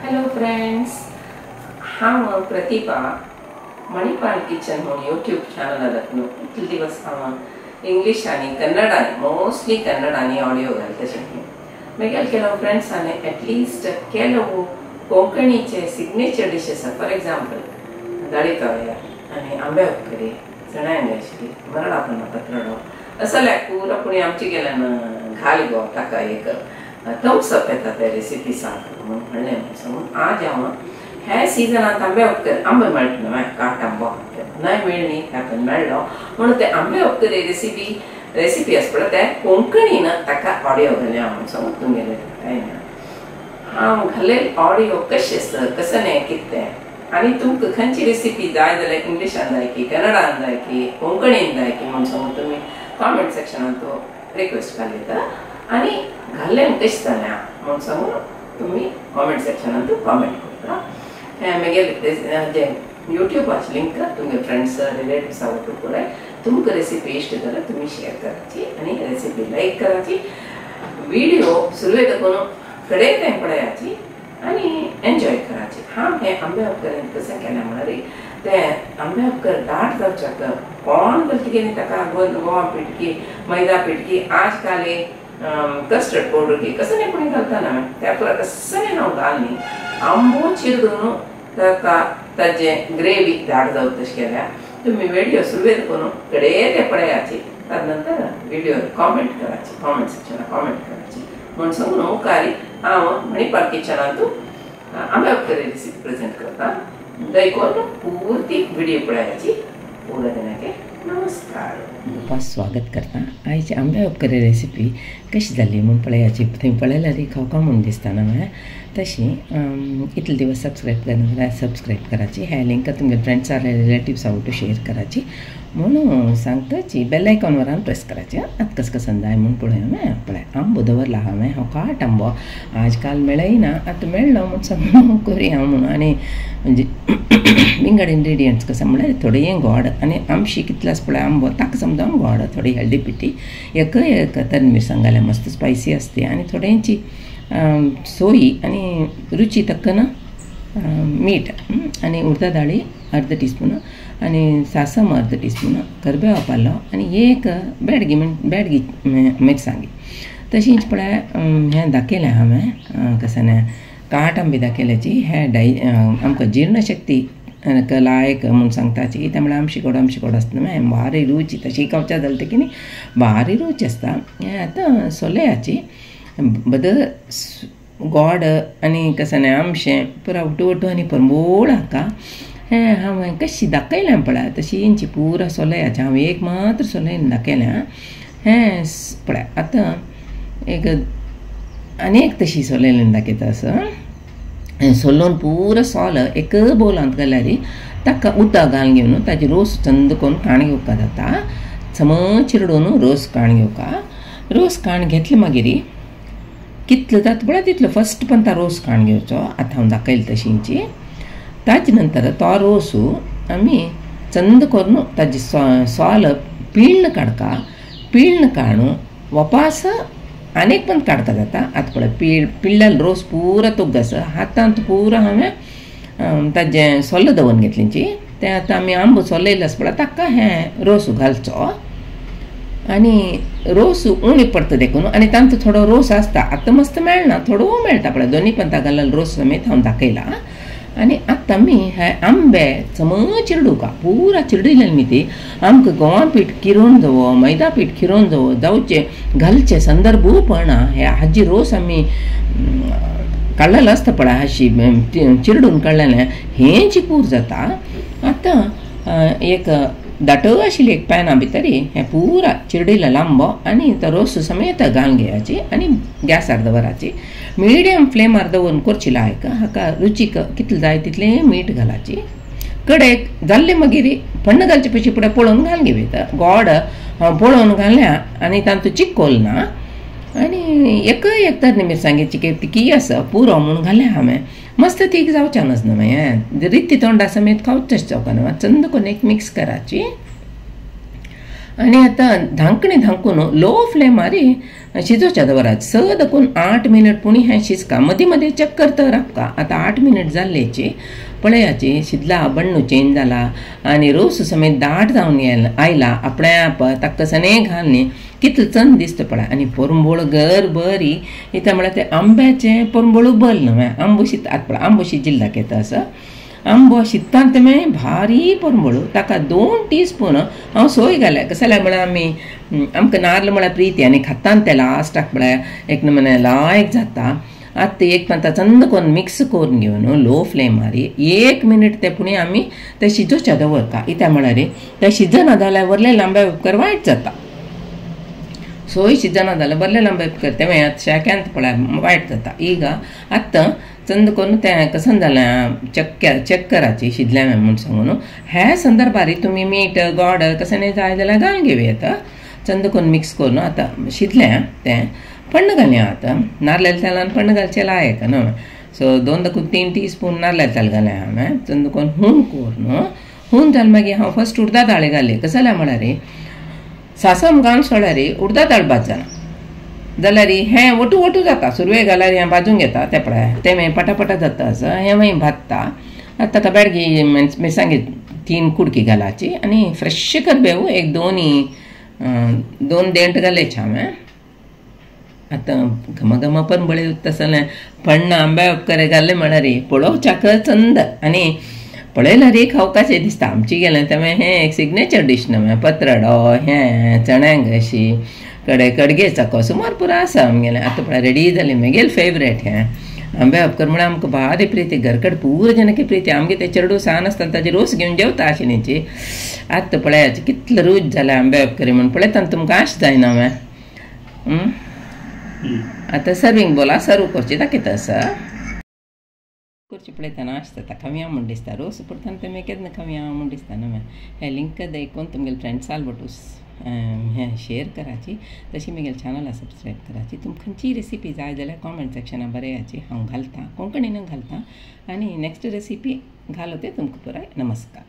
Hello friends, हाँ प्रतिभा Manipal kitchen म्हणून YouTube channel इतले दिवस हांव इंग्लिश आनी कन्नड मोस्टली कन्नड आनी ऑडियो घालता मागीर केलो फ्रेंड्सांनी एटलिस्ट केलो कोंकणीचे सिग्नेचर डिशेस फॉर एग्जाम्पल दाळी तळ्या आनी आंब्या उपकरी चण्यां आशिल्ली मरडा पन्ना पत्रडो असं पुरो पुणी आमची गेल्यान घाल गो ताका एक थम्स अप येता ते रेसिपी सांग म्हणून म्हणलें म्हणून आज हांव हे सिजनांत आंब्या उपकर आंबे मेळटा न्हय काट आंबो न्हय मेळ्ळी तातूंत मेळ्ळो म्हणून ते आंबे उपकरी रेसिपी आसा पळय ते कोंकणीन ताका ऑडियो घाल्या म्हणून सांगून तुमगेले कांय ना हांव घाले ऑडियो कशें आसा कसं न्हय कितें आनी तुमकां खंयची रेसिपी जाय जाल्यार इंग्लिशान जाय की कन्नडान जाय की कोंकणीन जाय की म्हणून सांगून तुमी कॉमेंट सेक्शनांत तो रिक्वेस्ट घालयता आनी घालें कशें जालें म्हणून सांगून तुमी कॉमेंट सेक्शनांत कॉमेंट करता मागीर जे यूट्यूबाची लिंक तुमगे फ्रेंड्स रिलेटिव्स आवडटा पळय तुमकां रेसिपी इश्ट जाल्यार तुमी शेअर कराची आनी रेसिपी लायक कराची व्हिडिओ सुरवे देखून कडेन टायम पळयाची आनी एन्जॉय कराची हांव हे आंब्या उपकरेन कशें केलें म्हळ्यार ते आंब्या उपकर दाट जावच्याक कोण गलती ताका गोवा पिठकी मैदा पिठकी आज काल कस्टर्ड पावडर की कसं नाही कोणी घालता ना त्या कसं नाही हांव घालनी आंबो चिरडून ताका ताजे ग्रेवी दाट जाव तशें केल्या तुमी व्हिडिओ सुरवेर करून कडेन ते पळयाची तानंतर व्हिडिओ कॉमेंट कराची कॉमेंट सेक्शनाक कॉमेंट कराची म्हणून सांगून मुखारी हांव मणिपाल किचनांत आंब्या उपकरी रेसिपी प्रेजेंट करता देखून पूर्ती व्हिडिओ पळयाची पूर्ण दिनाके नमस्कार स्वागत करता आयची आंब्या उपकरी रेसिपी कशी जाली म्हूण पळयाची थंय पळयल्यार खावका म्हूण दिसता न्हय तशी इतले दिवस सब्सक्रायब करना सब्सक्रायब कराची हे लिंक तुमगे फ्रेंड्स आर रिलेटिव्स आवट शेअर कराची म्हणून सांगताची बेल आयकॉनवर प्रेस कराची आतां कसं कसं जाय म्हूण पळय पळय आंबो दवरला हांवें हो काट आंबो आज काल मेळयना आतां मेळ्ळो म्हूण सांगून करी हांव म्हणून आनी म्हणजे विंगड इंग्रेडियंट्स कसं म्हळ्यार थोडी गोड आनी आमशी कितलास पळय आंबो ताका समजावन गोड थोडी हळदी पिठी एक तर मिरसांग घाल्या मस्त स्पायसी असते आनी थोड्यांची सोयी आनी रुची तक्कन मीठ आनी उडदा दाळी अर्द टीस्पून आनी सासम अर्द टीस्पून करबेवा पालो आनी एक बेडगी मिरसांगी तशींच पळय हें दाखयलें हांवें कसाने काट आंबे दाखयल्याची हे आमकां जीर्णशक्ती लायक म्हणून सांगताची कित्याक म्हळ्यार आमची गोड आसता न्हय भारी रुची तशी खावच्या जाल्यार की न्ही भारी रुच आसता हें आतां सोलयाची बद गोड आनी कसाने आमशें पुरा उटू आनी परमोळ हाका हें हांवें कशी दाखयलें पळय तशी इंची पुरा सोलयाची हांवें एक मात्र सोलयन दाखयलें हें पळय आतां एक आनी एक तशी सोलयन दाखयता असो सोलोवन पुरो सोल एक बोलांत घाल्यार ताका उदक घालून घेवन ताजी रोस चंद करून काण घेवपा जाता सम चिरडून रोस काण घेवका रोस काण घेतले मागीर कितलो जाता पळय तितलो फस्ट पण ता रोस काण घेवचो आतां हांव दाखयलें तशींची ताजे नंतर तो रोस आमी चंद करून ताजी सोल पिळ्ण काडका पिळ्ण काडून वपास आनीक पण काडता जाता आतां पळय पिळ्ळेलो रोस पुरो तुग्गस हातांत पुरो हांवें ताजें सोल्ल दवरून घेतलींची तें आतां आमी आंबो सोलयलो आसा पळय ताका हें रोस घालचो आनी रोस उणी पडटा देखून आनी तांचो थोडो रोस आसता आतां मस्त मेळना थोडो मेळटा पळय दोनी पंता घाललेलो रोस समेत हांव दाखयला आनी आतां आमी हे आंबे सम चिरडूका पुरा चिरडिल्ले न्ही ती आमकां गंवा पीठ किरोवन जावो मैदा पीठ किरोवन जावचे घालचे संदर्भ पळना हे हाजी रोस आमी काडलेलो आसता पळय हाशी चिरडून काडलेलें हें चिपूर जाता आतां एक दाट आशिल्ली एक पॅना भितर हें पुरा चिरडिल्लो लांबो आनी तो रोस समेत घालून घेवची आनी गॅसार दवराची मिडियम फ्लेमार दवरून करची लायक हाका रुचीक कितलें जाय तितलें मीठ घालाची कडेक जाल्ले मागीर फण्ण घालचे पयशे फुडें पळोवन घालून घेवता गोड पळोवन घाल्या आनी तांचो चिक्कोल ना आनी एक तर मिरसांगेची तिकी आसा पुरो म्हणून घालें हांवें मस्त तीख जावचें नासना मागीर रिती तोंडा समेत खावचें जावका ना चंद करून एक मिक्स कराची आणि आता धांकणी धांकून लो फ्लेम मारी शिजोवच्या दवरात स दाखून 8 मिनिट पुणी हें शिजका मदीं मदीं चेक करता रावका. आता 8 मिनिट जाल्लेची पळयाची शिजला बण्णू चेंज जाला आनी रोस समेत दाट जावन आयला आपणाप ताका सने घालनी कितले चंद दिसता पळय. आनी परंबोळ गर बरी इता म्हळ्यार ते आंब्याचें परंबोळू बल न्हय आंबो शीत आत पळय आंबो शिजिल्ला येता असो आंबो शिजतान ते भारी परंबोळू ताका 2 टीस्पून हांव सोय घाले कशें जाल्यार म्हळ्यार आमी आमकां नाल्ल म्हळ्यार प्रिती आनी खातान ते लास्टाक म्हळ्यार एक नमुने लायक जाता. आतां ते एक पांता चंद करून मिक्स करून घेवन लो फ्लेम मारी 1 मिनिट ते पुणी आमी ते शिजोवच्या दवरता. इता म्हळ्यार ते शिजना जाल्यार वरले लांबे उपकार वायट जाता. सोय शिजना जाल्यार बरले लांबे उपकार ते शेक्यांत पळय वायट जाता. ಈಗ आतां चंद करून तें कसन जालें चेक कराची शिजलें म्हणून सांगून हे संदर्भारी तुमी मीठ गोड कसं जाय जाल्यार घालून घेवया. चंद करून मिक्स करून आतां शिजलें तें पण्ण घालया. आतां नाल्लेल तेलान पण्ण घालचें लायक न्हय सो 2-3 टीस्पून नाल्लेल तेल घालें हांवें चंद करून हून करून हून जालें मागीर हांव फस्ट उडदा दाळे घाले कशें जाल्यार म्हळ्यार सासम घालून सोडल्यार उडदा दाळ भात जाना जाल्यार हें वटू जाता सुरवे घाल्यार हें भाजून घेता ते पळय ते मागीर पटापटा जाता असो हें मागीर भाजता. आतां ताका बेडगी मिरसांगे 3 कुडकी घालाची आनी फ्रेश करबेव एक 2 देंट घालेचे हांवें. आतां घमा परंबळे तसलें पण्ण आंब्या उपकार घाल्ले म्हळ्यार पळोवच्याक चंद आनी पळयल्यार खावपाचें दिसता. आमची गेलें तें हें एक सिग्नेचर डीश न्हय पत्रडो हें चण्यांक अशी कडगे चाको सुमार पुरो आसा आमगेलें. आतां पळय रेडी जालें म्हगेलें फेवरेट हें आंब्या उपकार म्हळ्यार आमकां भारी प्रिती घरकड पूर जनकी प्रिती आमगे ते चेडू सान आसता ताजे रोस घेवन जेवता आशिनीची. आतां पळयाची कितलो रूच जाल्या आंब्या उपकारी म्हूण पळयता तुमकां आश जायना हांवें. आतां सर्वींग बोला सर्व करची दाखयता आसा करची पळयतना आसता खंया म्हूण दिसता रोस पडटना ते केन्ना खंया म्हूण दिसता न्हय. हे लिंक देखून तुमगेले फ्रेंड्साल बटूस हें शेअर कराची तशी म्हगेले चॅनला सबस्क्रायब कराची. तुमकां खंयची रेसिपी जाय जाल्यार कॉमेंट सेक्शनां बरयाची हांव घालता कोंकणीन घालता आनी नेक्स्ट रेसिपी घालो ते तुमकां पुराय. नमस्कार.